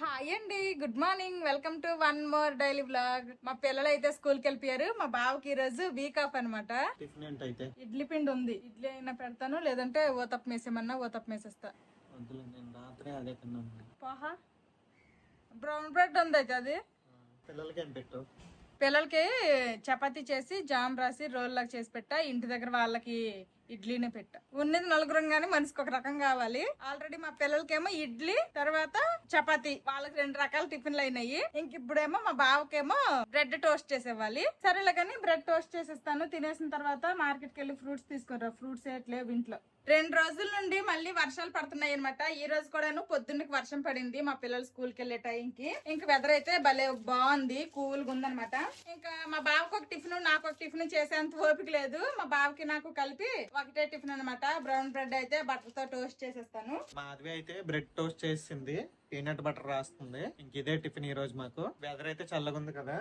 Hi అండి, good morning. Welcome to one more daily blog. మా పిల్లలు అయితే స్కూల్ కి వెళ్ళిపోయారు. మా బావకి ఈ రోజు వీక్ ఆఫ్ అనమాట. ఇడ్లీ పిండి ఉంది, ఇడ్లీ అయినా పెడతాను, లేదంటే ఓతప్ప మేసేమన్నా ఓతప్ప మేసేస్తా. పోహా బ్రౌన్ బ్రెడ్ ఉంది అయితే అది పిల్లలకి చపాతీ చేసి జామ్ రాసి రోల్ లాగా చేసి పెట్టా. ఇంటి దగ్గర వాళ్ళకి ఇడ్లీనే పెట్టా. ఉన్నది నలుగురం గానీ మనిషికి ఒక రకం కావాలి. ఆల్రెడీ మా పిల్లలకేమో ఇడ్లీ తర్వాత చపాతీ, వాళ్ళకి 2 రకాల టిఫిన్లు అయినాయి. ఇంక ఇప్పుడేమో మా బావకేమో బ్రెడ్ టోస్ట్ చేసేవాలి. సరేలే కానీ బ్రెడ్ టోస్ట్ చేసేస్తాను. తినేసిన తర్వాత మార్కెట్కి వెళ్ళి ఫ్రూట్స్ తీసుకోరా. ఫ్రూట్స్ ఏట్లేవు ఇంట్లో. 2 రోజుల నుండి మళ్ళీ వర్షాలు పడుతున్నాయి అనమాట. ఈ రోజు కూడాను పొద్దున్నకి వర్షం పడింది మా పిల్లలు స్కూల్ కి వెళ్లే టైంకి. ఇంకా వెదర్ అయితే భలే బాగుంది, కూల్ గా ఉందనమాట. ఇంకా మా బావకు ఒక టిఫిన్, నాకు ఒక టిఫిన్ చేసేంత ఓపిక లేదు. మా బావకి నాకు కలిపి ఒకటే టిఫిన్ అనమాట. బ్రౌన్ బ్రెడ్ అయితే బటర్ తో టోస్ట్ చేసేస్తాను. మాధవి అయితే బ్రెడ్ టోస్ట్ చేసింది, పీనట్ బటర్ రాస్తుంది. ఇంక ఇదే టిఫిన్ ఈ రోజు మాకు. వెదర్ అయితే చల్లగా ఉంది కదా,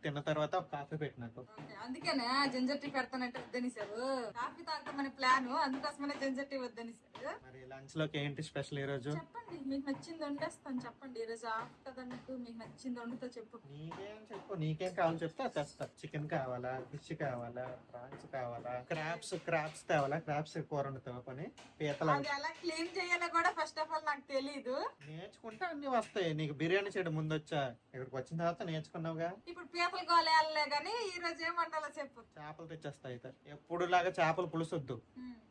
తిన్న తర్వాత ఒక కాఫీ పెట్టినట్టు. అందుకనే జింజర్ టీ పెడతానంటే వద్దనిసారు. కాఫీ తాగుతామని ప్లాన్, అందుకోసమనే జింజర్ టీ వద్దనిసారు. మరి లంచ్ లోకి ఏంటి స్పెషల్ ఈ రోజు? చెప్పండి, మీకు నచ్చింది వండేస్తాను. చెప్పండి, ఈ రోజు ఆఫ్ కదన్నట్టు మీకు నచ్చింది వండుతో చెప్పు. నీకేం చెప్పు, నీకేం కావాలో చెప్తే తెస్తా. చికెన్ కావాలా, ఫిష్ కావాలా, ప్రాన్స్ కావాలా, క్రాప్స్ తేవాలా? క్రాప్స్ కూర వండుతావా? పని పీతలు అది ఎలా క్లీన్ చేయాలో కూడా ఫస్ట్ ఆఫ్ ఆల్ నాకు తెలీదు. నేర్చుకుంటే అన్ని వస్తాయి. నీకు బిర్యానీ చేయడం ముందు వచ్చా, ఇక్కడికి వచ్చిన తర్వాత నేర్చుకున్నావుగా. ఇప్పుడు పీతలు గోలేయాలే గానీ ఈ రోజు ఏం వండాలో చెప్పు. చేపలు తెచ్చేస్తా. అయితే ఎప్పుడు లాగా చేపలు పులుసొద్దు,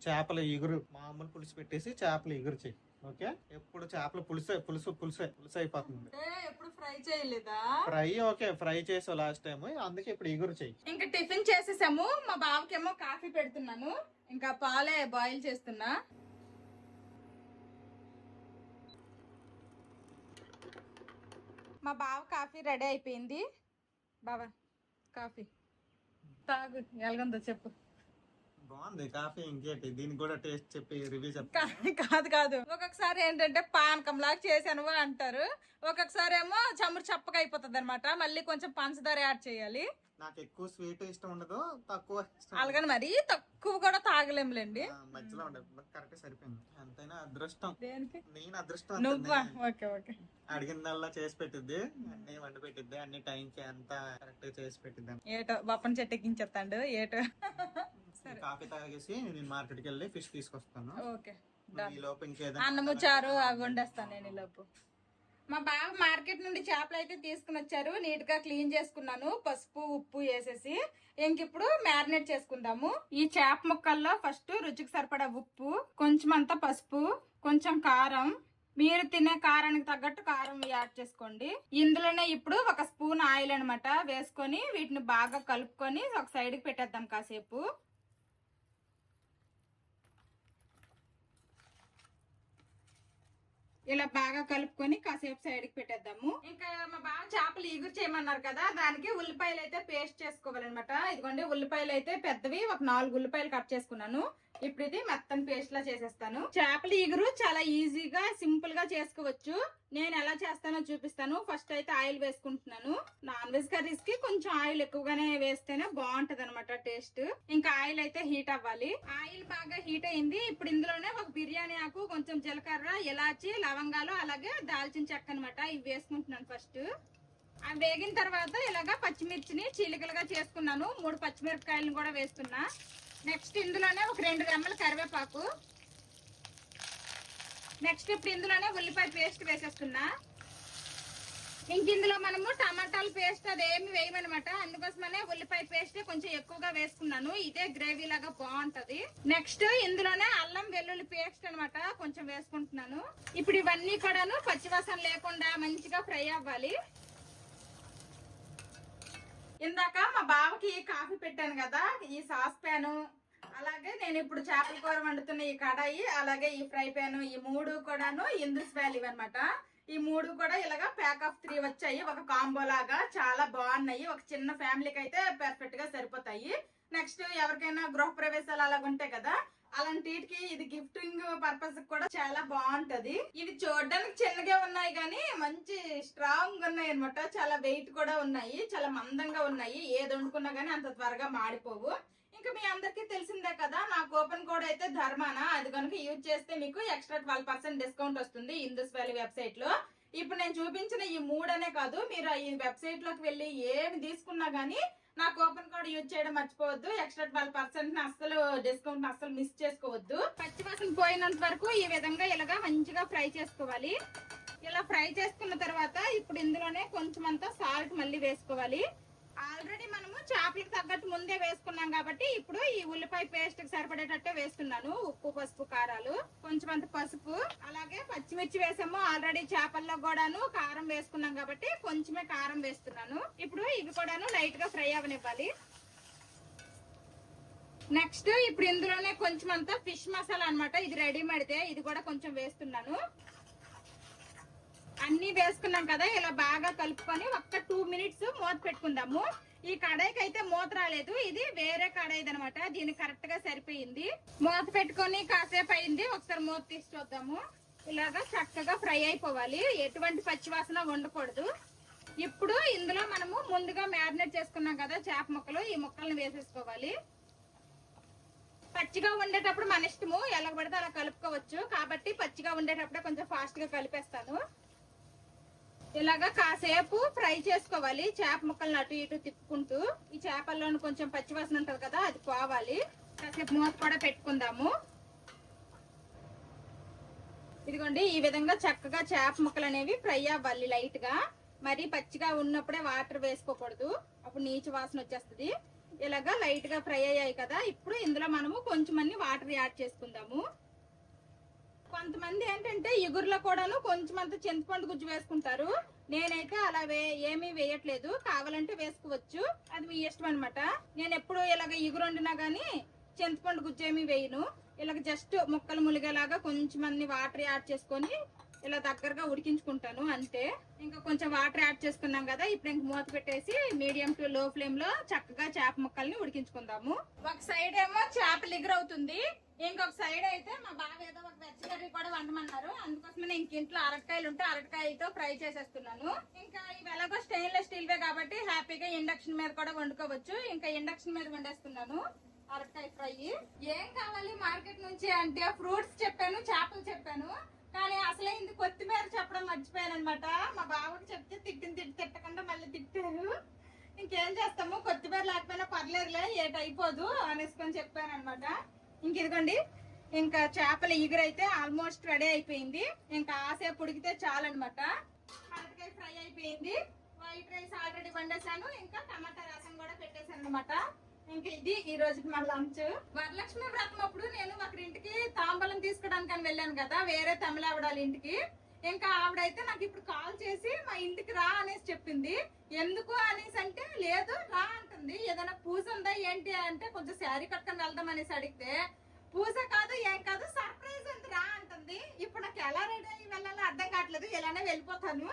చేపల ఇగురు మామూలు పులుసు పెట్టేసి చేపల ఇగురు చెయ్యి. ఓకే, ఎప్పుడు చేపల పులుసు అయిపోతుంది. ఎప్పుడు ఫ్రై చేయలేదా? ఫ్రై ఓకే, ఫ్రై చేసావు లాస్ట్ టైం, అందుకే ఇప్పుడు ఇగురు చెయ్యి. ఇంకా టిఫిన్ చేసేసాము. మా బావకేమో కాఫీ పెడుతున్నాను, ఇంకా పాలే బాయిల్ చేస్తున్నా. మా బావ కాఫీ రెడీ అయిపోయింది. బావా కాఫీ తాగు, ఎలాగొందో చెప్పు. బాగుంది కాఫీ. ఇంకేంటి, దీనికి కూడా టేస్ట్ చెప్పి రివ్యూ కాదు ఒక్కొక్కసారి ఏంటంటే పానకం లాగా చేశాను అంటారు, ఒక్కొక్కసారి ఏమో చమురు చప్పగా అయిపోతుంది అనమాట. మళ్ళీ కొంచెం పంచదార యాడ్ చేయాలి. నాకు ఎక్కువ స్వీట్ ఇష్టం ఉండదు, తక్కువ అలాగని మరి తక్కువ కూడా తాగలేములేండి. మధ్యలో ఉండదు, కరెక్ట్ సరిపోయింది. ఎంతైనా అదృష్టం. దేనికి? నేను అదృష్టం. నువ్వా? Okay okay. అడిగిందల్లా చేసి పెట్టిద్ది, అన్ని వండి పెట్టిద్ది, అన్ని టైంకి అంతా కరెక్ట్ చేసి పెట్టిద్దాం. ఏటో బొప్పని చెట్టు ఎక్కించేస్తాడు ఏటో. కాఫీ తాగేసి నేను మార్కెట్ కి వెళ్ళి ఫిష్ తీసుకొస్తాను. ఓకే, ఈ లోపు ఇంకేదో అన్నము చారు అవి వండేస్తాను నేను ఈ లోపు. మా బావ మార్కెట్ నుండి చేపలు అయితే తీసుకుని వచ్చారు. నీట్ గా క్లీన్ చేసుకున్నాను, పసుపు ఉప్పు వేసేసి. ఇంకిప్పుడు మ్యారినేట్ చేసుకుందాము. ఈ చేప ముక్కల్లో ఫస్ట్ రుచికి సరిపడా ఉప్పు, కొంచెం అంతా పసుపు, కొంచెం కారం, మీరు తినే కారానికి తగ్గట్టు కారం యాడ్ చేసుకోండి. ఇందులోనే ఇప్పుడు 1 స్పూన్ ఆయిల్ అనమాట వేసుకొని వీటిని బాగా కలుపుకొని ఒక సైడ్ కి పెట్టేద్దాం కాసేపు. ఇలా బాగా కలుపుకొని కాసేపు సైడ్ కి పెట్టేద్దాము. ఇంకా మా బావ చేపలు ఇగురు చేయమన్నారు కదా, దానికి ఉల్లిపాయలు అయితే పేస్ట్ చేసుకోవాలన్నమాట. ఇదిగోండి ఉల్లిపాయలు అయితే పెద్దవి ఒక 4 ఉల్లిపాయలు కట్ చేసుకున్నాను. ఇప్పుడు ఇది మెత్తని పేస్ట్ లా చేసేస్తాను. చేపల ఇగురు చాలా ఈజీగా సింపుల్ గా చేసుకోవచ్చు. నేను ఎలా చేస్తానో చూపిస్తాను. ఫస్ట్ అయితే ఆయిల్ వేసుకుంటున్నాను. నాన్ వెజ్ కర్రీస్ కి కొంచెం ఆయిల్ ఎక్కువగానే వేస్తేనే బాగుంటది అనమాట టేస్ట్. ఇంకా ఆయిల్ అయితే హీట్ అవ్వాలి. ఆయిల్ బాగా హీట్ అయింది. ఇప్పుడు ఇందులోనే ఒక బిర్యానీ ఆకు, కొంచెం జీలకర్ర, ఇలాచి, లవంగాలు, అలాగే దాల్చిన చెక్క అనమాట ఇవి వేసుకుంటున్నాను ఫస్ట్. అవి వేగిన తర్వాత ఇలాగా పచ్చిమిర్చిని చీలికలుగా చేసుకున్నాను. 3 పచ్చిమిరపకాయలను కూడా వేస్తున్నా. నెక్స్ట్ ఇందులోనే ఒక 2 రెమ్మల కరివేపాకు. నెక్స్ట్ ఇప్పుడు ఇందులోనే ఉల్లిపాయ పేస్ట్ వేసేస్తున్నా. ఇంక ఇందులో మనము టమాటాల పేస్ట్ అదేమి వేయమనమాట, అందుకోసమనే ఉల్లిపాయ పేస్ట్ కొంచెం ఎక్కువగా వేసుకున్నాను. ఇదే గ్రేవీ లాగా బాగుంటది. నెక్స్ట్ ఇందులోనే అల్లం వెల్లుల్లి పేస్ట్ అనమాట కొంచెం వేసుకుంటున్నాను. ఇప్పుడు ఇవన్నీ కూడాను పచ్చివాసన లేకుండా మంచిగా ఫ్రై అవ్వాలి. ఇందాక మా బావకి కాఫీ పెట్టాను కదా, ఈ సాస్ ప్యాను, అలాగే నేను ఇప్పుడు చేపల కూర వండుతున్న ఈ కడాయి, అలాగే ఈ ఫ్రై ప్యాన్, ఈ 3 కూడాను ఇందుస్ వాల్యూ అనమాట. ఈ 3 కూడా ఇలాగా ప్యాక్ ఆఫ్ 3 వచ్చాయి, ఒక కాంబో లాగా. చాలా బాగున్నాయి. ఒక చిన్న ఫ్యామిలీకి అయితే పర్ఫెక్ట్ గా సరిపోతాయి. నెక్స్ట్ ఎవరికైనా గృహ ప్రవేశాలు అలాగ ఉంటాయి కదా, అలాంటికి ఇది గిఫ్టింగ్ పర్పస్ కూడా చాలా బాగుంటది. ఇవి చూడడానికి చిన్నగా ఉన్నాయి కానీ మంచి స్ట్రాంగ్ ఉన్నాయి అనమాట. చాలా వెయిట్ కూడా ఉన్నాయి, చాలా మందంగా ఉన్నాయి. ఏది వండుకున్నా గానీ అంత త్వరగా మాడిపోవు. ఇంకా మీ అందరికీ తెలిసిందే కదా, నా కూపన్ కోడ్ అయితే ధర్మాన, అది కనుక యూజ్ చేస్తే మీకు ఎక్స్ట్రా 12% డిస్కౌంట్ వస్తుంది ఇందుస్ వాల్యూ వెబ్సైట్ లో. ఇప్పుడు నేను చూపించిన ఈ 3 అనే కాదు, మీరు ఈ వెబ్సైట్ లోకి వెళ్ళి ఏమి తీసుకున్నా గానీ నా కూపన్ కోడ్ యూజ్ చేయడం మర్చిపోవద్దు. ఎక్స్ట్రా 12% అస్సలు డిస్కౌంట్ అస్సలు మిస్ చేసుకోవద్దు. పచ్చివాసన పోయినంత వరకు ఈ విధంగా ఇలాగా మంచిగా ఫ్రై చేసుకోవాలి. ఇలా ఫ్రై చేసుకున్న తర్వాత ఇప్పుడు ఇందులోనే కొంచెం అంతా సాల్ట్ మళ్ళీ వేసుకోవాలి. ఆల్రెడీ మనము చేపలకు తగ్గట్టు ముందే వేసుకున్నాం కాబట్టి ఇప్పుడు ఈ ఉల్లిపాయ పేస్ట్ కి సరిపడేటట్టే వేస్తున్నాను. ఉప్పు, పసుపు, కారాలు, కొంచెం అంత పసుపు, అలాగే పచ్చిమిర్చి వేసాము. ఆల్రెడీ చేపల్లో కూడాను కారం వేసుకున్నాం కాబట్టి కొంచెమే కారం వేస్తున్నాను. ఇప్పుడు ఇవి కూడాను లైట్ గా ఫ్రై అవనివ్వాలి. నెక్స్ట్ ఇప్పుడు ఇందులోనే కొంచెం అంతా ఫిష్ మసాలా అన్నమాట. ఇది రెడీమేడ్దే, ఇది కూడా కొంచెం వేస్తున్నాను. అన్ని వేసుకున్నాం కదా, ఇలా బాగా కలుపుకొని ఒక్క 2 మినిట్స్ మూత పెట్టుకుందాము. ఈ కడాయికి అయితే మూత రాలేదు, ఇది వేరే కడాయిది అనమాట. దీనికి కరెక్ట్ గా సరిపోయింది. మూత పెట్టుకొని కాసేపు అయింది, ఒకసారి మూత తీసి చూద్దాము. ఇలాగా చక్కగా ఫ్రై అయిపోవాలి, ఎటువంటి పచ్చివాసన ఉండకూడదు. ఇప్పుడు ఇందులో మనము ముందుగా మ్యారినేట్ చేసుకున్నాం కదా చేప ముక్కలు, ఈ ముక్కల్ని వేసేసుకోవాలి. పచ్చిగా ఉండేటప్పుడు మన ఇష్టము, ఎలా పడితే అలా కలుపుకోవచ్చు. కాబట్టి పచ్చిగా ఉండేటప్పుడే కొంచెం ఫాస్ట్ గా కలిపేస్తాను. ఇలాగా కాసేపు ఫ్రై చేసుకోవాలి, చేప ముక్కల్ని అటు ఇటు తిప్పుకుంటూ. ఈ చేపల్లోని కొంచెం పచ్చివాసన ఉంటది కదా, అది పోవాలి. కాసేపు మూత కూడా పెట్టుకుందాము. ఇదిగోండి, ఈ విధంగా చక్కగా చేప ముక్కలు అనేవి ఫ్రై అవ్వాలి లైట్ గా. మరి పచ్చిగా ఉన్నప్పుడే వాటర్ వేసుకోకూడదు, అప్పుడు నీచు వాసన వచ్చేస్తుంది. ఇలాగా లైట్ గా ఫ్రై అయ్యాయి కదా, ఇప్పుడు ఇందులో మనము కొంచెం అన్ని వాటర్ యాడ్ చేసుకుందాము. కొంతమంది ఏంటంటే ఇగురులో కూడాను కొంచెం అంత చింతపండు గుజ్జు వేసుకుంటారు. నేనైతే అలా ఏమీ వేయట్లేదు, కావాలంటే వేసుకోవచ్చు, అది మీ ఇష్టం అనమాట. నేను ఎప్పుడు ఇలాగ ఇగురు వండినా గానీ చింతపండు గుజ్జు ఏమీ వేయను. ఇలాగ జస్ట్ ముక్కలు ములిగేలాగా కొంచెం అన్ని వాటర్ యాడ్ చేసుకొని ఇలా దగ్గరగా ఉడికించుకుంటాను అంతే. ఇంకా కొంచెం వాటర్ యాడ్ చేసుకున్నాం కదా, ఇప్పుడు ఇంక మూత పెట్టేసి మీడియం టు లో ఫ్లేమ్ లో చక్కగా చేప ముక్కల్ని ఉడికించుకుందాము. ఒక సైడ్ ఏమో చేపలు ఎగురవుతుంది, ఇంకొక సైడ్ అయితే మా బావ ఏదో ఒక వెజ్ కర్రీ కూడా వండమన్నారు. అందుకోసమే ఇంక ఇంట్లో అరటికాయలు ఉంటే అరటికాయతో ఫ్రై చేసేస్తున్నాను. ఇంకా ఇవి ఎలాగో స్టెయిన్లెస్ స్టీల్ వే కాబట్టి హ్యాపీగా ఇండక్షన్ మీద కూడా వండుకోవచ్చు. ఇంకా ఇండక్షన్ మీద వండేస్తున్నాను అరటికాయ ఫ్రై. ఏం కావాలి మార్కెట్ నుంచి అంటే ఫ్రూట్స్ చెప్పాను, చేపలు చెప్పాను, కానీ అసలైంది కొత్తిమీర చెప్పడం మర్చిపోయాను అనమాట. మా బావకి చెప్తే తిట్టకుండా మళ్ళీ తిట్టారు. ఇంకేం చేస్తాము, కొత్తిమీర లేకపోయినా పర్లేదులే, ఏట అయిపోదు అనేసుకొని చెప్పాను అనమాట. ఇంక ఇదిగోండి, ఇంకా చేపల ఇగురైతే ఆల్మోస్ట్ రెడీ అయిపోయింది. ఇంకా ఆసేపు ఉడికితే చాలన్నమాట. అరటికాయ ఫ్రై అయిపోయింది, వైట్ రైస్ ఆల్రెడీ వండేసాను, ఇంకా టమాటా రసం కూడా పెట్టేశాను అనమాట. ఇంకా ఇది ఈ రోజుకి మా లంచ్. వరలక్ష్మి వ్రతం అప్పుడు నేను ఒకరింటికి తాంబూలం తీసుకోవడానికి వెళ్ళాను కదా, వేరే తమిళావిడాల ఇంటికి. ఇంకా ఆవిడైతే నాకు ఇప్పుడు కాల్ చేసి మా ఇంటికి రా అనేసి చెప్పింది. ఎందుకు అనేసి అంటే లేదు రా అంటుంది. ఏదైనా పూజ ఉందా ఏంటి అంటే కొంచెం శారీ కట్టుకొని వెళ్దాం అనేసి అడిగితే పూజ కాదు ఏం కాదు సర్ప్రైజ్ ఉంది రా అంటుంది. ఇప్పుడు నాకు ఎలా రెడీ అయ్యి వెళ్ళాలో అర్థం కావట్లేదు, ఇలానే వెళ్ళిపోతాను.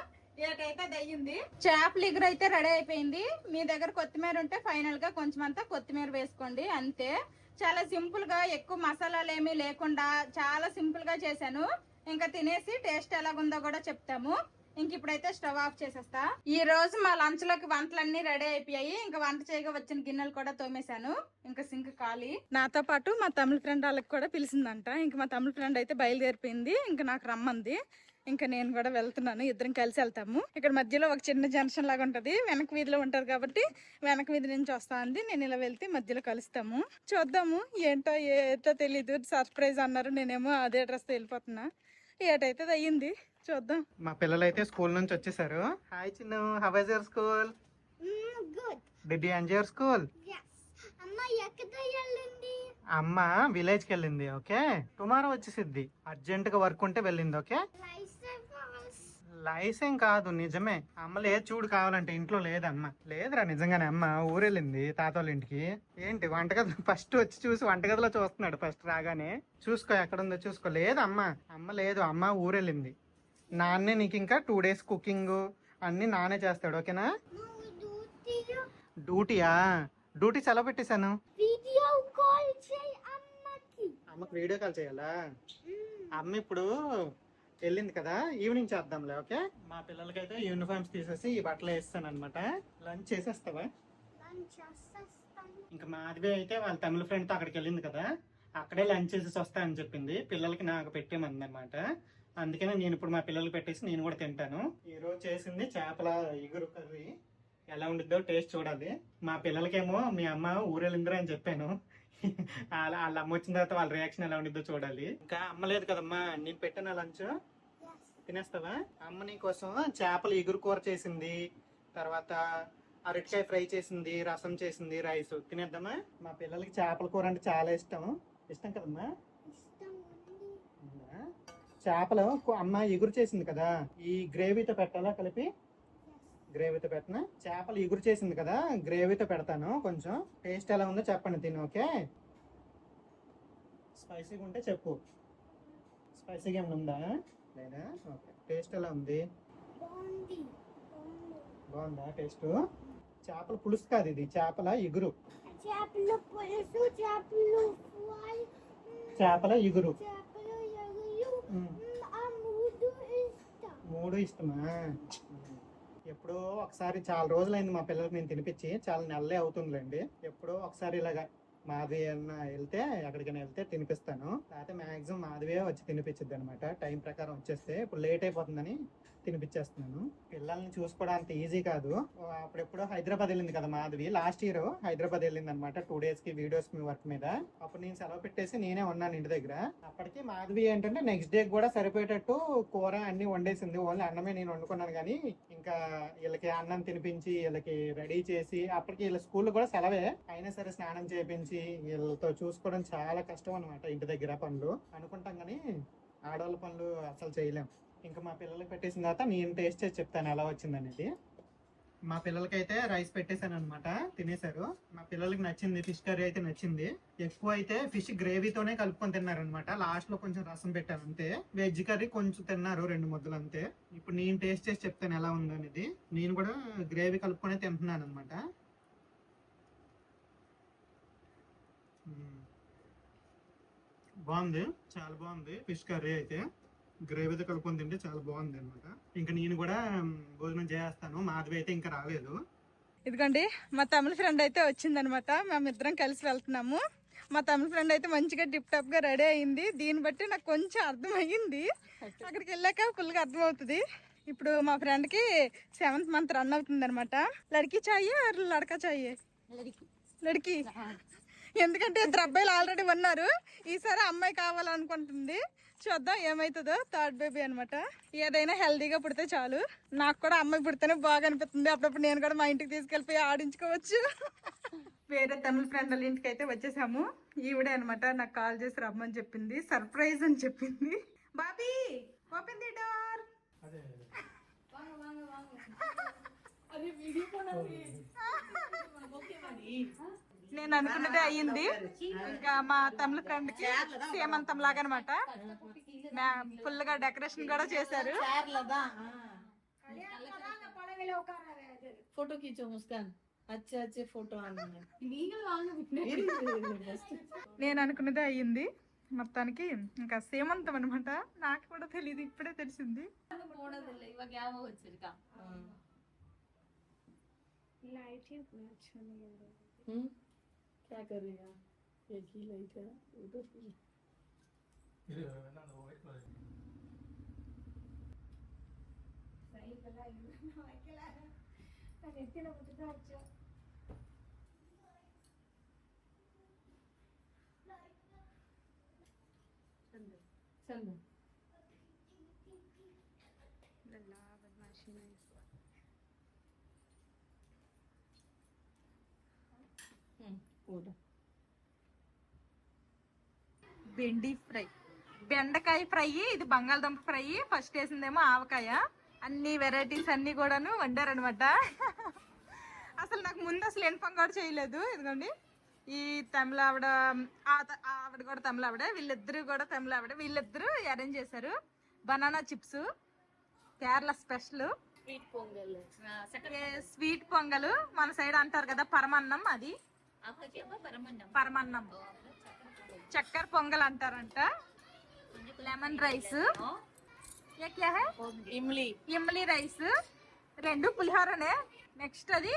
ఏటైతే దయ్యింది. చేపల ఇగురు అయితే రెడీ అయిపోయింది. మీ దగ్గర కొత్తిమీర ఉంటే ఫైనల్ గా కొంచెం అంతా కొత్తిమీర వేసుకోండి అంతే. చాలా సింపుల్ గా, ఎక్కువ మసాలాలు ఏమీ లేకుండా చాలా సింపుల్ గా చేశాను. ఇంకా తినేసి టేస్ట్ ఎలాగుందో కూడా చెప్తాము. ఇంక ఇప్పుడైతే స్టవ్ ఆఫ్ చేసేస్తా. ఈ రోజు మా లంచ్ లోకి వంటలన్నీ రెడీ అయిపోయాయి. ఇంకా వంట చేయగా వచ్చిన గిన్నెలు కూడా తోమేశాను. ఇంకా సింక్ ఖాళీ. నాతో పాటు మా తమిళ ఫ్రెండ్ వాళ్ళకి కూడా పిలిచిందంట. ఇంకా మా తమిళ ఫ్రెండ్ అయితే బయలుదేరిపోయింది, ఇంకా నాకు రమ్మంది. ఇంకా నేను కూడా వెళ్తున్నాను, ఇద్దరం కలిసి వెళ్తాము. ఇక్కడ మధ్యలో ఒక చిన్న జంక్షన్ లాగా ఉంటది, వెనక వీధిలో ఉంటది కాబట్టి వెనక వీధి నుంచి వస్తా అంది. నేను ఇలా వెళ్తే మధ్యలో కలుస్తాము. చూద్దాము, ఏంటో తెలీదు, సర్ప్రైజ్ అన్నారు. నేనేమో అదే డ్రెస్ వెళ్ళిపోతున్నా. ఏటైతే అయ్యింది చూద్దాం. మా పిల్లలు అయితే స్కూల్ నుంచి వచ్చేసారు. Hi Chinnu, how was your school? Good. Did you enjoy your school? yes. అమ్మ ఎక్కడ వెళ్ళింది? అమ్మ విలేజ్ కి వెళ్ళింది. ఓకే, టుమారో వచ్చేసిద్ది. అర్జెంట్ గా వర్క్ ఉంటే వెళ్ళింది. ఓకే, లైసెన్స్ కాదు, నిజమే. అమ్మ లేదు చూడు, కావాలంటే ఇంట్లో లేదమ్మ. లేదురా నిజంగానే, అమ్మ ఊరెళ్ళింది తాతోళ్ళ ఇంటికి. ఏంటి వంటగది ఫస్ట్ వచ్చి చూసి వంటగదిలో చూస్తున్నాడు. ఫస్ట్ రాగానే చూసుకో ఎక్కడుందో చూసుకో. లేదమ్మ, అమ్మ లేదు, అమ్మ ఊరెళ్ళింది. నాన్నే నీకు ఇంకా 2 days కుకింగ్ అన్ని నానే చేస్తాడు. ఓకేనా? డ్యూటీయా? డ్యూటీ సెలవు పెట్టేశాను. వీడియో కాల్ చేయి అమ్మకి. అమ్మకి వీడియో కాల్ చేయాలా? అమ్మ ఇప్పుడు వెళ్ళింది కదా, ఈవినింగ్ చేద్దాంలే. ఓకే, మా పిల్లలకైతే యూనిఫామ్స్ తీసేసి ఈ బట్టలు వేస్తాను అనమాట. లంచ్ చేసేస్తావా? ఇంకా మాధవి అయితే వాళ్ళ తమిళ ఫ్రెండ్ తో అక్కడికి వెళ్ళింది కదా, అక్కడే లంచ్ చేసేసి వస్తా అని చెప్పింది. పిల్లలకి నాకు పెట్టేమంది అనమాట. అందుకనే నేను ఇప్పుడు మా పిల్లలకి పెట్టేసి నేను కూడా తింటాను. ఈ రోజు చేసింది చేపల ఇగురు కర్రీ. ఎలా ఉండిద్దో టేస్ట్ చూడాలి. మా పిల్లలకేమో మీ అమ్మ ఊరెళ్ళిందిరా అని చెప్పాను. వాళ్ళ అమ్మ వచ్చిన తర్వాత వాళ్ళ రియాక్షన్ ఎలా ఉండిద్దో చూడాలి. ఇంకా అమ్మ లేదు కదమ్మా, నేను పెట్టిన లంచ్ తినేస్తావా? అమ్మ నీ కోసం చేపల ఇగురు కూర చేసింది, తర్వాత అరటికాయ ఫ్రై చేసింది, రసం చేసింది, రైస్. తినేద్దామా? మా పిల్లలకి చేపల కూర అంటే చాలా ఇష్టం. ఇష్టం కదమ్మా? ఇష్టం ఉంది. అవునా? చేపలు అమ్మ ఇగురు చేసింది కదా, ఈ గ్రేవీతో పెట్టాలా కలిపి? గ్రేవీతో పెట్టిన చేపలు ఇగురు చేసింది కదా, గ్రేవీతో పెడతాను. కొంచెం టేస్ట్ ఎలా ఉందో చెప్పండి తిని. ఓకే, స్పైసీగా ఉంటే చెప్పు. స్పైసీగా ఏమైనా ఉందా లేదా? ఓకే, టేస్ట్ ఎలా ఉంది? బాగుంది. బాగుందా టేస్ట్? చేపల పులుసు కాదు ఇది, చేపల ఇగురు. చేపలు పులుసు, చేపలు ఫ్రై, చేపల ఇగురు. చేపలు ఎగురు. ఉమ్. ఆ మూడు ఇష్టం. మూడు ఇష్టమా? ఎప్పుడో ఒకసారి, చాలా రోజులైంది మా పిల్లలకి నేను తినిపించి, చాలా నెలలే అవుతుందిలేండి. ఎప్పుడో ఒకసారి ఇలాగా మాధవి అన్న వెళ్తే, ఎక్కడికైనా వెళ్తే తినిపిస్తాను. లేకపోతే మాక్సిమం మాధవే వచ్చి తినిపించిద్ది అనమాట. టైం ప్రకారం వచ్చేస్తే ఇప్పుడు లేట్ అయిపోతుందని తినిపించేస్తున్నాను. పిల్లల్ని చూసుకోవడం అంత ఈజీ కాదు. అప్పుడెప్పుడో హైదరాబాద్ వెళ్ళింది కదా మాధవి, లాస్ట్ ఇయర్ హైదరాబాద్ వెళ్ళింది అనమాట. 2 days కి వీడియోస్ మీ వర్క్ మీద. అప్పుడు నేను సెలవు పెట్టేసి నేనే ఉన్నాను ఇంటి దగ్గర. అప్పటికి మాధవి ఏంటంటే నెక్స్ట్ డే కూడా సరిపోయేటట్టు కూర అన్ని వండేసింది. ఓన్లీ అన్నమే నేను వండుకున్నాను. కానీ ఇంకా వీళ్ళకి అన్నం తినిపించి, వీళ్ళకి రెడీ చేసి, అప్పటికి వీళ్ళ స్కూల్ కూడా సెలవే అయినా సరే స్నానం చేయించి వీళ్ళతో చూసుకోవడం చాలా కష్టం అనమాట. ఇంటి దగ్గర పనులు అనుకుంటాం కానీ ఆడవాళ్ళ పనులు అసలు చేయలేం. ఇంకా మా పిల్లలకి పెట్టేసిన తర్వాత నేను టేస్ట్ చేసి చెప్తాను ఎలా వచ్చింది అనేది. మా పిల్లలకైతే రైస్ పెట్టేశాను అనమాట, తినేశారు. మా పిల్లలకి నచ్చింది, ఫిష్ కర్రీ అయితే నచ్చింది. ఎక్కువ అయితే ఫిష్ గ్రేవీతోనే కలుపుకొని తిన్నారనమాట. లాస్ట్ లో కొంచెం రసం పెట్టాను అంతే. వెజ్ కర్రీ కొంచెం తిన్నారు, 2 ముద్దలు అంతే. ఇప్పుడు నేను టేస్ట్ చేసి చెప్తాను ఎలా ఉందో అనేది. నేను కూడా గ్రేవీ కలుపుకొని తింటున్నాను అనమాట. బాగుంది, చాలా బాగుంది. ఫిష్ కర్రీ అయితే గ్రేవీతో కలుపుకొని తింటే చాలా బాగుంది అనమాట. ఇంకా నేను కూడా భోజనం చేస్తాను. మాధవి అయితే ఇంకా రాలేదు. ఇదిగోండి మా తమిళ ఫ్రెండ్ అయితే వచ్చిందనమాట. మేమిద్దరం కలిసి వెళ్తున్నాము. మా తమిళ ఫ్రెండ్ అయితే మంచిగా టిప్ టాప్ గా రెడీ అయింది. దీన్ని బట్టి నాకు కొంచెం అర్థమయ్యింది. అక్కడికి వెళ్ళాక ఫుల్ గా అర్థమవుతుంది. ఇప్పుడు మా ఫ్రెండ్ కి 7th month రన్ అవుతుంది అనమాట. లడికి చాయే లడకా చాయే? లడికి. ఎందుకంటే 2 అబ్బాయిలు ఆల్రెడీ ఉన్నారు. ఈసారి అమ్మాయి కావాలనుకుంటుంది. చూద్దాం ఏమైతుందో. 3rd బేబీ అనమాట. ఏదైనా హెల్దీగా పుడితే చాలు. నాకు కూడా అమ్మాయి పుడితేనే బాగా అనిపిస్తుంది. అప్పుడప్పుడు నేను కూడా మా ఇంటికి తీసుకెళ్ళిపోయి ఆడించుకోవచ్చు. వేరే తమిళ ఫ్రెండ్ వాళ్ళ ఇంటికి అయితే వచ్చేసాము. ఈవిడే అనమాట నాకు కాల్ చేసి రమ్మని చెప్పింది. సర్ప్రైజ్ అని చెప్పింది. Bobby open the door. నేను అనుకున్నదే అయ్యింది. ఇంకా మా తమిళ ఫ్రెండ్ కి సేమంతం లాగా అనమాట. ఫుల్ గా డెకరేషన్ కూడా చేశారు. फोटो खींचो मुस्कान, अच्छे अच्छे फोटो आने हैं। నేను అనుకున్నదే అయ్యింది మొత్తానికి. ఇంకా సేమంతం అనమాట. నాకు కూడా తెలియదు, ఇప్పుడే తెలిసింది. इवाग ಯಾವ వచ్చిరుక लाइट ही इतना अच्छा नहीं है। क्या करेगा? एक ही लाइट है उधर ही। सही पता है ना अकेला है। अरे इतना मुझे तो अच्छा चंदन लल्ला बदमाशी नहीं। पूरा బెండి ఫ్రై, బెండకాయ ఫ్రై, ఇది బంగాళదుంప ఫ్రై. ఫస్ట్ వేసిందేమో ఆవకాయ. అన్ని వెరైటీస్ అన్ని కూడాను వండారనమాట. అసలు నాకు ముందు అసలు ఇన్ఫామ్ కూడా చేయలేదు. ఇదిగోండి ఈ తమిళ ఆవిడ, ఆవిడ కూడా తమిళ ఆవిడ, వీళ్ళిద్దరు కూడా తమిళ ఆవిడ. వీళ్ళిద్దరూ అరేంజ్ చేశారు. Banana chips Kerala special. Sweet Pongal sweet pongal మన సైడ్ అంటారు కదా పరమన్నం, అది आपका क्या हुआ? परमन्नम పరమన్నం. చక్కెర పొంగల్ అంటారంట. లెమన్ రైస్, इमली ఇమ్లీ రైస్, 2 పులిహోరనే. నెక్స్ట్ అది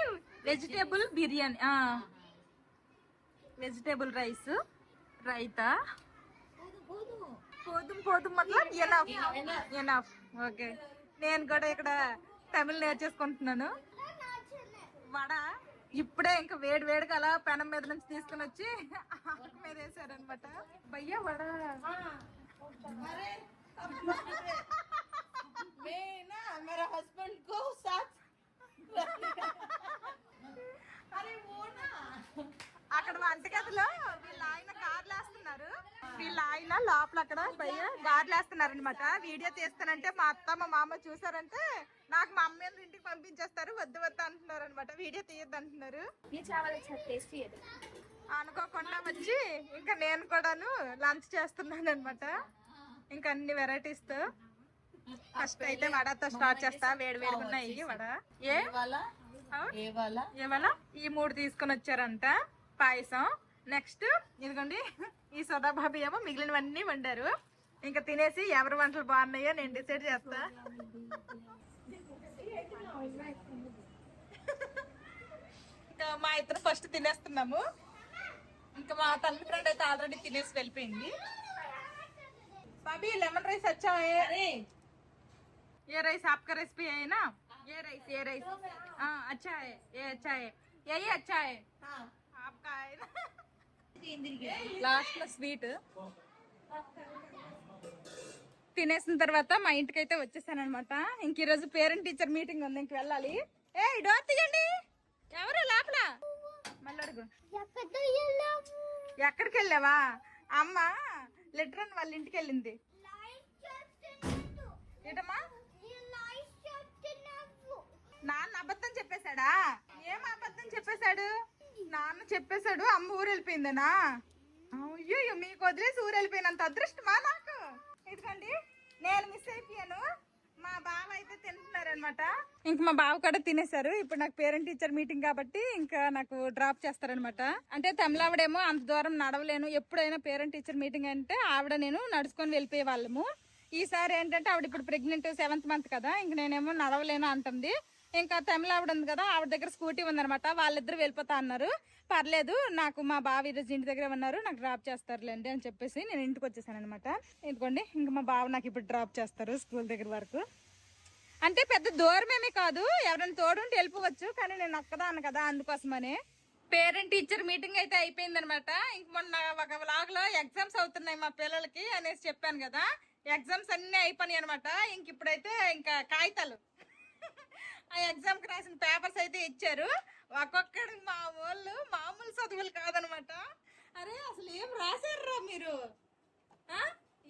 vegetable biryani, vegetable rice, raita, పోతుం పోతుం మతలబ్ ఎనఫ్ ఓకే. నేను కూడా ఇక్కడ తమిళ్ నేర్చేసుకుంటున్నాను. వడ ఇప్పుడే ఇంకా వేడి వేడిగా అలా పెనం మీద నుంచి తీసుకుని వచ్చి ఆకు మీద వేసారనమాట. భయ్యా వడ मेरा हस्बैंड को साथ అక్కడ వంటగదిలో వీళ్ళ ఆయన గారెలు వేస్తున్నారు. వీళ్ళ ఆయన లోపల అక్కడ భయ్య గారెలు వేస్తున్నారు అనమాట. వీడియో తీస్తానంటే మా అత్త మా మామ చూసారంటే నాకు మా అమ్మ ఇంటికి పంపించేస్తారు, వద్దు వద్దు అంటున్నారు అనమాట. వీడియో తీయద్దు అంటున్నారు. ये चावल अच्छा टेस्टी है. అనుకోకుండా వచ్చి ఇంకా నేను కూడాను లంచ్ చేస్తున్నాను అనమాట. ఇంకా అన్ని వెరైటీస్ తో ఫస్ట్ అయితే వడతో స్టార్ట్ చేస్తా. వేడి వేడిగా ఉన్నాయి వడ. ఏ वाला ये वाला ఏమన్నా ఈ 3 తీసుకొని వచ్చారంట. పాయసం నెక్స్ట్ ఇదిగోండి ఈ సోదా బాబు ఏమో మిగిలినవన్నీ వండారు. ఇంకా తినేసి ఎవరి వంటలు బాగున్నాయో నేను డిసైడ్ చేస్తా. ఇంకా మా ఇద్దరు ఫస్ట్ తినేస్తున్నాము. ఇంకా మా తల్లి ఫ్రెండ్ అయితే ఆల్రెడీ తినేసి వెళ్ళిపోయింది. బాబీ లెమన్ రైస్ వచ్చా? ये राइस आपका रेसिपी है ना? ये राइस हाँ अच्छा है, ये अच्छा है, यही अच्छा है. हाँ आपका है ना. లాస్ట్ లో స్వీట్ తినేసిన తర్వాత మా ఇంటికి అయితే వచ్చేసాను అనమాట. ఇంక ఈరోజు పేరెంట్ టీచర్ మీటింగ్ ఉంది, ఇంక వెళ్ళాలి. ఏ డోర్ తీయండి. ఎవరు లోపల? మళ్ళీ అడుగు. ఎక్కడికి వెళ్ళావా? అమ్మ లెటర్ వాళ్ళ ఇంటికి వెళ్ళింది. ఏంటమ్మా నాన్న అబద్ధం చెప్పేశాడా? ఏం అబద్ధం చెప్పేశాడు? నాన్న చెప్పేశాడు అమ్మ ఊరు వెళ్ళిపోయిందనా? అయ్యో మీకు వదిలేసి ఊరు వెళ్ళిపోయినంత అదృష్టమా నాకు? ఎందుకండి నేను మిస్ అయిపోయాను. మా బావ అయితే తింటున్నారనమాట. ఇంక మా బావ కూడా తినేశారు. ఇప్పుడు నాకు పేరెంట్ టీచర్ మీటింగ్ కాబట్టి ఇంకా నాకు డ్రాప్ చేస్తారనమాట. అంటే తమిళావిడేమో అంత దూరం నడవలేను. ఎప్పుడైనా పేరెంట్ టీచర్ మీటింగ్ అంటే ఆవిడ నేను నడుచుకొని వెళ్ళిపోయే వాళ్ళము. ఈసారి ఏంటంటే ఆవిడ ఇప్పుడు ప్రెగ్నెంట్ 7th మంత్ కదా, ఇంక నేనేమో నడవలేను అంటుంది. ఇంకా తమిళ ఆవిడ ఉంది కదా, ఆవిడ దగ్గర స్కూటీ ఉందనమాట. వాళ్ళిద్దరు వెళ్ళిపోతా అన్నారు. పర్లేదు నాకు మా బావ ఈరోజు ఇంటి దగ్గర ఉన్నారు, నాకు డ్రాప్ చేస్తారులేండి అని చెప్పేసి నేను ఇంటికి వచ్చేసాను అనమాట. ఇదిగోండి ఇంకా మా బావ నాకు ఇప్పుడు డ్రాప్ చేస్తారు స్కూల్ దగ్గర వరకు. అంటే పెద్ద దూరమేమీ కాదు, ఎవరైనా తోడుంటే వెళ్ళిపోవచ్చు, కానీ నేను ఒక్కదాన్ని కదా అందుకోసమని. పేరెంట్ టీచర్ మీటింగ్ అయితే అయిపోయింది అనమాట. ఇంక మొన్న ఒక వ్లాగ్ లో ఎగ్జామ్స్ అవుతున్నాయి మా పిల్లలకి అనేసి చెప్పాను కదా, ఎగ్జామ్స్ అన్నీ అయిపోయినాయి అనమాట. ఇంక ఇప్పుడైతే ఇంకా కాగితాలు ఆ ఎగ్జామ్కి రాసిన పేపర్స్ అయితే ఇచ్చారు. ఒక్కొక్కడికి మా వాళ్ళు మామూలు చదువులు కాదనమాట. అరే అసలు ఏం రాశారు మీరు?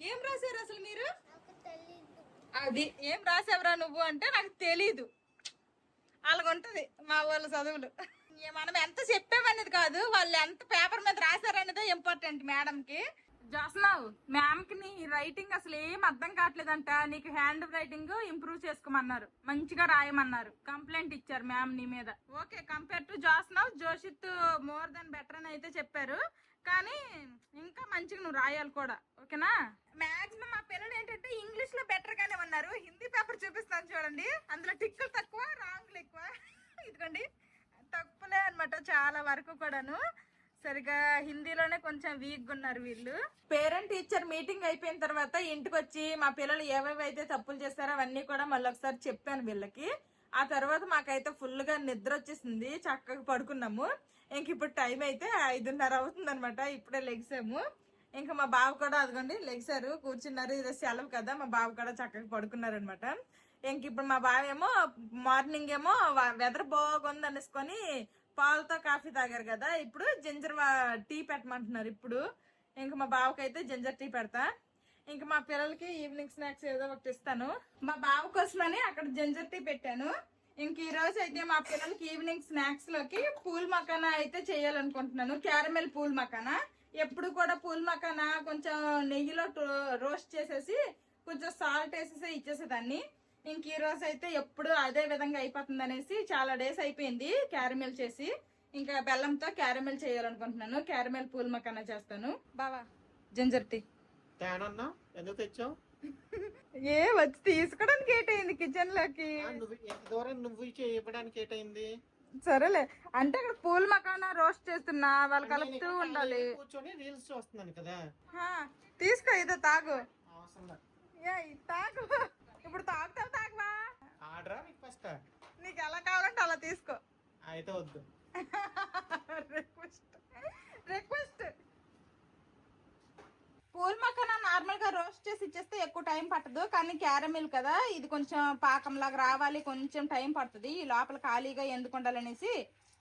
ఏం రాశారు అసలు మీరు? అది ఏం రాసావురా నువ్వు అంటే నాకు తెలీదు. అలాగుంటది మా వాళ్ళ చదువులు. మనం ఎంత చెప్పామనేది కాదు, వాళ్ళు ఎంత పేపర్ మీద రాశారనేదే ఇంపార్టెంట్ మేడంకి. జోస్నావ్ మ్యామ్కి నీ రైటింగ్ అసలు ఏం అర్థం కావట్లేదంట, నీకు హ్యాండ్ రైటింగ్ ఇంప్రూవ్ చేసుకోమన్నారు, మంచిగా రాయమన్నారు, కంప్లైంట్ ఇచ్చారు మ్యామ్ నీ మీద. ఓకే కంపేర్ టు జోస్నావ్ జోషిత్ మోర్ దెన్ బెటర్ అని అయితే చెప్పారు, కానీ ఇంకా మంచిగా నువ్వు రాయాలి కూడా. ఓకేనా? మాక్సిమం మా పిల్లలు ఏంటంటే ఇంగ్లీష్ లో బెటర్ గానే ఉన్నారు. హిందీ పేపర్ చూపిస్తాను చూడండి, అందులో టిక్కులు తక్కువ రాంగ్లు ఎక్కువ. ఇదిగోండి తక్కువలే అనమాట చాలా వరకు కూడాను. సరిగా హిందీలోనే కొంచెం వీక్గా ఉన్నారు వీళ్ళు. పేరెంట్ టీచర్ మీటింగ్ అయిపోయిన తర్వాత ఇంటికి వచ్చి మా పిల్లలు ఏవేవైతే తప్పులు చేస్తారో అవన్నీ కూడా మళ్ళీ ఒకసారి చెప్పాను వీళ్ళకి. ఆ తర్వాత మాకైతే ఫుల్ గా నిద్ర వచ్చేసింది, చక్కగా పడుకున్నాము. ఇంక ఇప్పుడు టైం అయితే 5:30 అవుతుంది అనమాట. ఇప్పుడే లెగ్సాము. ఇంకా మా బావ కూడా అదిగోండి లెగ్సారు, కూర్చున్నారు. ఈరోజు సెలవు కదా, మా బావ కూడా చక్కగా పడుకున్నారు అనమాట. ఇంక ఇప్పుడు మా బావ ఏమో మార్నింగ్ ఏమో వెదర్ బాగుంది అనేసుకొని పాలతో కాఫీ తాగారు కదా, ఇప్పుడు జింజర్ టీ పెట్టమంటున్నారు. ఇప్పుడు ఇంకా మా బావకైతే జింజర్ టీ పెడతా. ఇంకా మా పిల్లలకి ఈవినింగ్ స్నాక్స్ ఏదో ఒకటి ఇస్తాను. మా బావ కోసమని అక్కడ జింజర్ టీ పెట్టాను. ఇంక ఈ రోజు అయితే మా పిల్లలకి ఈవినింగ్ స్నాక్స్ లోకి పూల్ మకానా అయితే చేయాలనుకుంటున్నాను. Caramel pool makhana. ఎప్పుడు కూడా పూల్ మకానా కొంచెం నెయ్యిలో రోస్ట్ చేసేసి కొంచెం సాల్ట్ వేసేసి ఇచ్చేసేదాన్ని. ఇంక ఈ రోజు అయితే ఎప్పుడు అదే విధంగా అయిపోతుంది అనేసి చాలా డేస్ అయిపోయింది క్యారమెల్ చేసి. ఇంకా బెల్లంతో క్యారమెల్ చేయాలనుకుంటున్నాను. క్యారమెల్ పూల్ మకానా చేస్తాను. బావా జింజర్ టీ ఎందుకు తెచ్చావు? ఏ వచ్చి తీసుకోవడానికి ఏటైంది కిచెన్ లోకి? నువ్వు ఇవ్వడానికి ఏటైంది? సరేలే అంటే అక్కడ పూల్ మకానా రోస్ట్ చేస్తున్నా, వాళ్ళు కలుపుతూ ఉండాలి. కూర్చొని రీల్స్ చూస్తున్నాను కదా. తీసుకో ఏదో తాగు. వస్తుందా తాగు. ఇప్పుడు తాగుతావు తాగవా? ఆర్డరా మీకు ఫస్ట్? నీకు ఎలా కావాలంటే అలా తీసుకో. అయితే వద్దు. రిక్వెస్ట్. పూల్ మక్కన నార్మల్ గా రోస్ట్ చేసి ఇచ్చేస్తే ఎక్కువ టైం పట్టదు, కానీ క్యారమిల్ కదా ఇది కొంచెం పాకంలాగా రావాలి, కొంచెం టైం పడుతుంది. ఈ లోపల ఖాళీగా ఎందుకు ఉండాలనేసి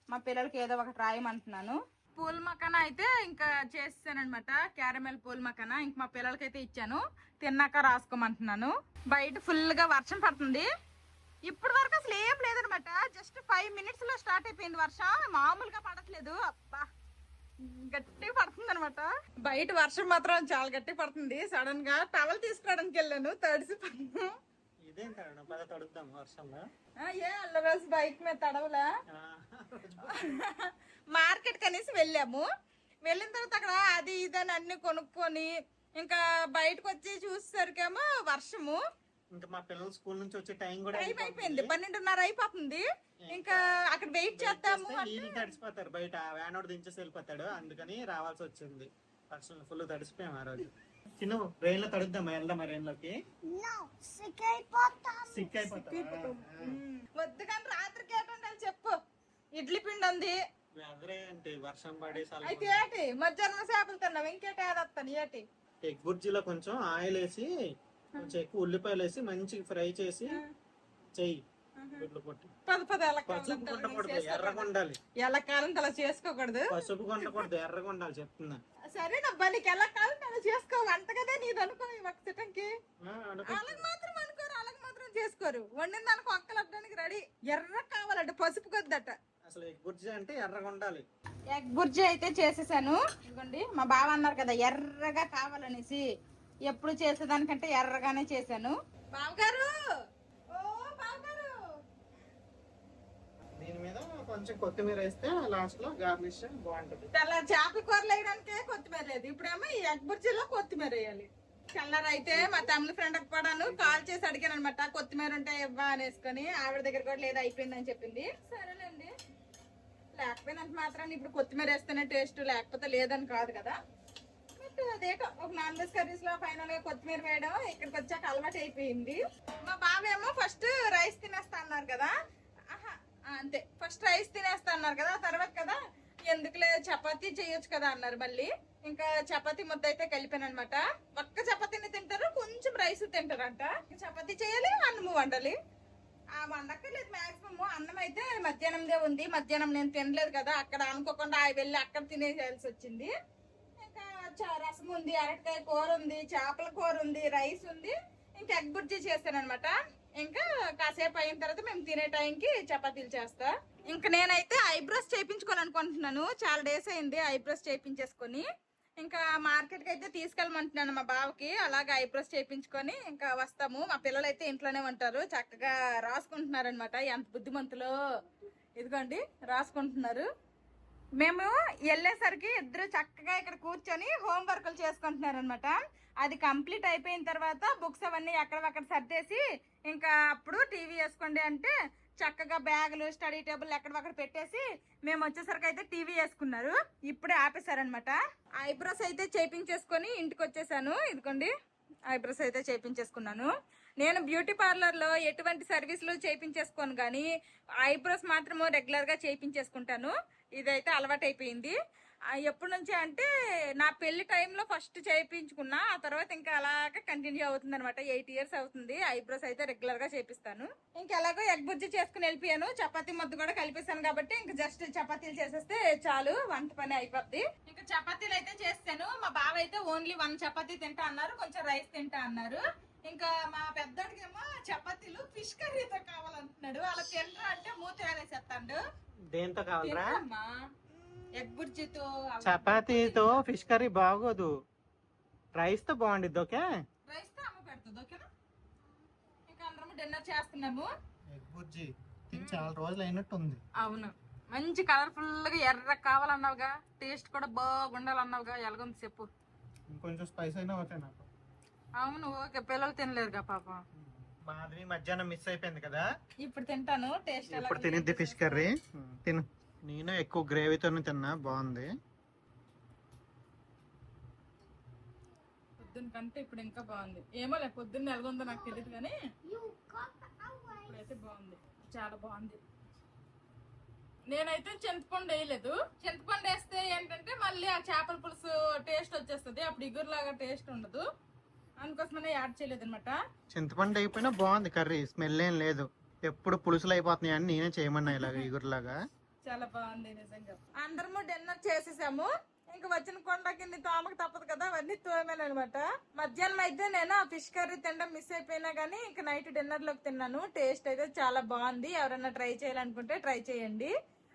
మా పిల్లలకి ఏదో ఒకటి రాయమంటున్నాను. పూల్ మక్కన అయితే ఇంకా చేసానమాట, క్యారమెల్ పూల్ మక్కన. ఇంక మా పిల్లలకైతే ఇచ్చాను, తిన్నాక రాసుకోమంటున్నాను. బయట ఫుల్ గా వర్షం పడుతుంది. ఇప్పటి వరకు అసలు ఏం లేదనమాట, జస్ట్ 5 minutes లో స్టార్ట్ అయిపోయింది వర్షం. మామూలుగా పడట్లేదు, అబ్బా గట్టిగా పడుతుంది అనమాట. బయట వర్షం మాత్రం చాలా గట్టిగా పడుతుంది. సడన్ గా టవల్ తీసుకురావడానికి వెళ్ళాను, తడిసి ఇదేం తడుద్దాం వర్షంలో. ఏ అల్లరోజు బైక్ మీద తడవలా. మార్కెట్ కనేసి వెళ్ళాము, వెళ్ళిన తర్వాత అక్కడ అది ఇదని అన్ని కొనుక్కొని ఇంకా బయటకు వచ్చి చూసేసరికేమో వర్షము. ఇంకా మా పిల్లలు స్కూల్ నుంచి వచ్చే టైం కూడా అయిపోయింది, 12:30 అయిపోతుంది. ఇంకా అక్కడ వెయిట్ చేద్దాము. నీళ్ళు తడిసిపోతారు బయట, వ్యానోడు దించేసి వెళ్ళిపోతాడు, అందుకని రావాల్సి వచ్చింది. వర్షం ఫుల్ తడిసిపోయాం ఆ రోజు. చిన్న ట్రైన్ లో తడుద్దామా? వెళ్దాం ట్రైన్ లోకి. సిక్ అయిపోతాం. వద్దు కానీ రాత్రికి ఏంటంటే చెప్పు. ఇడ్లీ పిండి ఉంది. అదే అంటే వర్షం పడే అయితే ఏటి మధ్యాహ్నం చేపలు తిన్నావు, ఇంకేటి ఏదత్తాను ఏటి. ఎగ్ బుర్జీలో కొంచెం ఆయిల్ వేసి కొంచెం ఎక్కువ ఉల్లిపాయలు వేసి మంచిగా ఫ్రై చేసి చెయ్యి. పసుపు కొట్టకూడదు, ఎర్రగా ఉండాలి. ఎలా కాలం అలా చేసుకోకూడదు. పసుపు కొట్టకూడదు, ఎర్రగా ఉండాలి చెప్తున్నా. సరేనబ్బా, నీకు ఎలా కాలం అలా చేసుకో. వంట కదా నీది అనుకో. ఒక సిటంకి అలాగ మాత్రం అనుకోరు, అలాగ మాత్రం చేసుకోరు. వండిన దానికి ఒక్కలు అడ్డానికి రెడీ. ఎర్ర కావాలంట, పసుపు కొద్దట. అసలు ఎగ్ బుర్జీ అంటే ఎర్రగా ఉండాలి. ఎగ్ బుర్జీ అయితే చేసేసాను. ఇదిగోండి, మా బావ అన్నారు కదా ఎర్రగా కావాలనేసి, ఎప్పుడు చేసేదానికంటే ఎర్రగానే చేశాను. బావగారు, ఓ బావగారు, దీని మీద కొంచెం కొత్తిమీర వేస్తే లాస్ట్ లో గార్నిష్ బాగుంటది. తెల్ల చేపల కూరలు వేయడానికే కొత్తిమీర లేదు, ఇప్పుడేమో ఈ ఎగ్ బుర్జీలో కొత్తిమీర వేయాలి. కలర్ అయితే మా తమిళ ఫ్రెండ్ కూడాను కాల్ చేసి అడిగాను అనమాట, కొత్తిమీర ఉంటే ఇవ్వా అనేసుకొని. ఆవిడ దగ్గర కూడా లేదు, అయిపోయిందని చెప్పింది. సరేనండి, లేకపోయినంత మాత్రాన్ని ఇప్పుడు కొత్తిమీర వేస్తేనే టేస్ట్, లేకపోతే లేదని కాదు కదా. బట్ అదేటో ఒక నాన్ వెజ్ కర్రీస్ లో ఫైనల్ గా కొత్తిమీర వేయడం ఇక్కడికి వచ్చాక అలవాటు అయిపోయింది. మా బావేమో ఫస్ట్ రైస్ తినేస్తా అన్నారు కదా. అంతే, ఫస్ట్ రైస్ తినేస్తా అన్నారు కదా, తర్వాత కదా ఎందుకులే చపాతీ చేయొచ్చు కదా అన్నారు. మళ్ళీ ఇంకా చపాతీ ముద్ద అయితే కలిపాను అనమాట. ఒక్క చపాతీని తింటారు, కొంచెం రైస్ తింటారంట. చపాతీ చేయాలి, అన్నము వండాలి. ఆ వండక్కర్లేదు మాక్సిమం. అన్నం అయితే మధ్యాహ్నందే ఉంది, మధ్యాహ్నం నేను తినలేదు కదా, అక్కడ అనుకోకుండా వెళ్ళి అక్కడ తినేసేయాల్సి వచ్చింది. ఇంకా రసం ఉంది, అరటికాయ కూర ఉంది, చేపల కూర ఉంది, రైస్ ఉంది, ఇంకా ఎగ్ బుర్జీ చేస్తాను అనమాట. ఇంకా కాసేపు అయిన తర్వాత మేము తినే టైంకి చపాతీలు చేస్తా. ఇంకా నేనైతే ఐబ్రోస్ చేయించుకోవాలనుకుంటున్నాను, చాలా డేస్ అయింది ఐబ్రోస్ చేయించేసుకొని. ఇంకా మార్కెట్కి అయితే తీసుకెళ్ళమంటున్నాను మా బావకి. అలాగే ఐబ్రోస్ చేయించుకొని ఇంకా వస్తాము. మా పిల్లలు అయితే ఇంట్లోనే ఉంటారు, చక్కగా రాసుకుంటున్నారు అనమాట. ఎంత బుద్ధిమంతులో, ఇదిగోండి రాసుకుంటున్నారు. మేము వెళ్ళేసరికి ఇద్దరు చక్కగా ఇక్కడ కూర్చొని హోంవర్క్లు చేసుకుంటున్నారు అనమాట. అది కంప్లీట్ అయిపోయిన తర్వాత బుక్స్ అవన్నీ ఎక్కడక్కడ సర్దేసి ఇంకా అప్పుడు టీవీ వేసుకోండి అంటే చక్కగా బ్యాగులు స్టడీ టేబుల్ ఎక్కడక్కడ పెట్టేసి మేము వచ్చేసరికి అయితే టీవీ వేసుకున్నారు. ఇప్పుడే ఆపేశారనమాట. ఐబ్రోస్ అయితే చేయించేసుకొని ఇంటికి వచ్చేసాను. ఇదిగోండి ఐబ్రోస్ అయితే చేయించేసుకున్నాను. నేను బ్యూటీ పార్లర్లో ఎటువంటి సర్వీసులు చేయించేసుకోను, కానీ ఐబ్రోస్ మాత్రము రెగ్యులర్గా చేయించేసుకుంటాను. ఇదైతే అలవాటు అయిపోయింది. ఎప్పటి నుంచి అంటే నా పెళ్లి టైంలో ఫస్ట్ చేయించుకున్నా, ఆ తర్వాత ఇంకా అలాగే కంటిన్యూ అవుతుంది అనమాట. 8 years అవుతుంది. ఐబ్రోస్ అయితే రెగ్యులర్గా చేపిస్తాను. ఇంకా ఎలాగో ఎగ్ బుర్జీ చేసుకుని వెళ్ళిపోయాను. చపాతీ ముద్ద కూడా కలిపేసాను కాబట్టి ఇంకా జస్ట్ చపాతీలు చేసేస్తే చాలు, వంట పని అయిపోద్ది. ఇంకా చపాతీలు అయితే చేస్తాను. మా బావ అయితే ఓన్లీ 1 చపాతీ తింటా అన్నారు, కొంచెం రైస్ తింటా అన్నారు. ఇంకా మా పెద్దడికేమో చపాతీలు ఫిష్ కర్రీతో కావాలంటున్నాడు. అలా తింటా అంటే మూత వేరేసేస్తాడు. దేంతో కావాలరా? ఎగ్ బుర్జీతో. చపాతీతో ఫిష్ కర్రీ బాగోదు, రైస్ తో బాగుండిద్ది. ఓకే, రైస్ తో అమ్మ పెడుతుంది. ఓకేనా? ఇంకా అందరం డిన్నర్ చేస్తున్నాము. ఎగ్ బుర్జీ తిని చాలా రోజులు అయినట్టు ఉంది. అవును, మంచి కలర్ఫుల్ గా ఎర్ర కావాలన్నావుగా, టేస్ట్ కూడా బాగుండాలన్నావుగా. ఎలాగొంది చెప్పు. ఇంకొంచెం స్పైస్ అయినా ఓకే నాకు. అవును, ఓకే. పిల్లలు తినలేదుగా పాప. మాధవి మధ్యాహ్నం మిస్ అయిపోయింది కదా, ఇప్పుడు తింటాను. టేస్ట్ ఇప్పుడు తినిద్ది ఫిష్ కర్రీ. తిను. నేను ఎక్కువ గ్రేవీతోనే తిన్నా, బాగుంది. పొద్దున్న కంటే ఇప్పుడు ఇంకా బాగుంది. ఏమో లే పొద్దున్న ఎలాగుందో నాకు తెలియదు కానీ ఇప్పుడైతే బాగుంది, చాలా బాగుంది. నేనైతే చింతపండు వేయలేదు. చింతపండు వేస్తే ఏంటంటే మళ్ళీ ఆ చేపల పులుసు టేస్ట్ వచ్చేస్తుంది, అప్పుడు ఇగురులాగా టేస్ట్ ఉండదు. అందుకోసమనే యాడ్ చేయలేదు అనమాట. చింతపండు అయిపోయినా బాగుంది కర్రీ, స్మెల్ ఏం లేదు. ఎప్పుడు పులుసులు అయిపోతున్నాయి అని నేనే చేయమన్నా ఇలాగ ఇగురులాగా. చాలా బాగుంది నిజంగా. అందరము డిన్నర్ చేసేసాము. ఇంకా వచ్చిన కొండ కింద తోమకు తప్పదు కదా, అవన్నీ తోమాను అనమాట. మధ్యాహ్నం అయితే నేను ఆ ఫిష్ కర్రీ తినడం మిస్ అయిపోయినా గానీ ఇంకా నైట్ డిన్నర్ లోకి తిన్నాను. టేస్ట్ అయితే చాలా బాగుంది. ఎవరైనా ట్రై చేయాలనుకుంటే ట్రై చేయండి.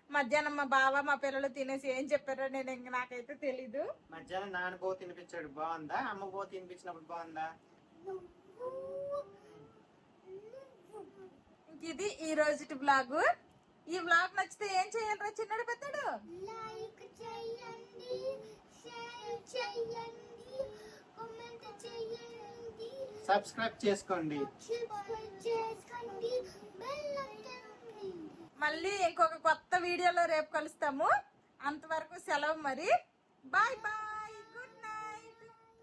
మధ్యాహ్నం మా బావ మా పిల్లలు తినేసి ఏం చెప్పారో నేను ఇంక నాకైతే తెలీదు. మధ్యాహ్నం నాన్న బో తినిపించాడు బాగుందా, అమ్మ బో తినిపించినప్పుడు బాగుందా? ఇది ఈ రోజు బ్లాగ్. ఈ బ్లాగ్ నచ్చితే ఏం చేయాలరా చిన్నడు పెద్దడు? లైక్ చేయండి, షేర్ చేయండి, కామెంట్ చేయండి, సబ్స్క్రైబ్ చేసుకోండి. సబ్స్క్రైబ్ చేసుకోండి, బెల్ ఐకాన్ ఉంది. మళ్ళీ ఇంకొక కొత్త వీడియోలో రేపు కలుస్తాము. అంతవరకు సెలవు మరి. బాయ్.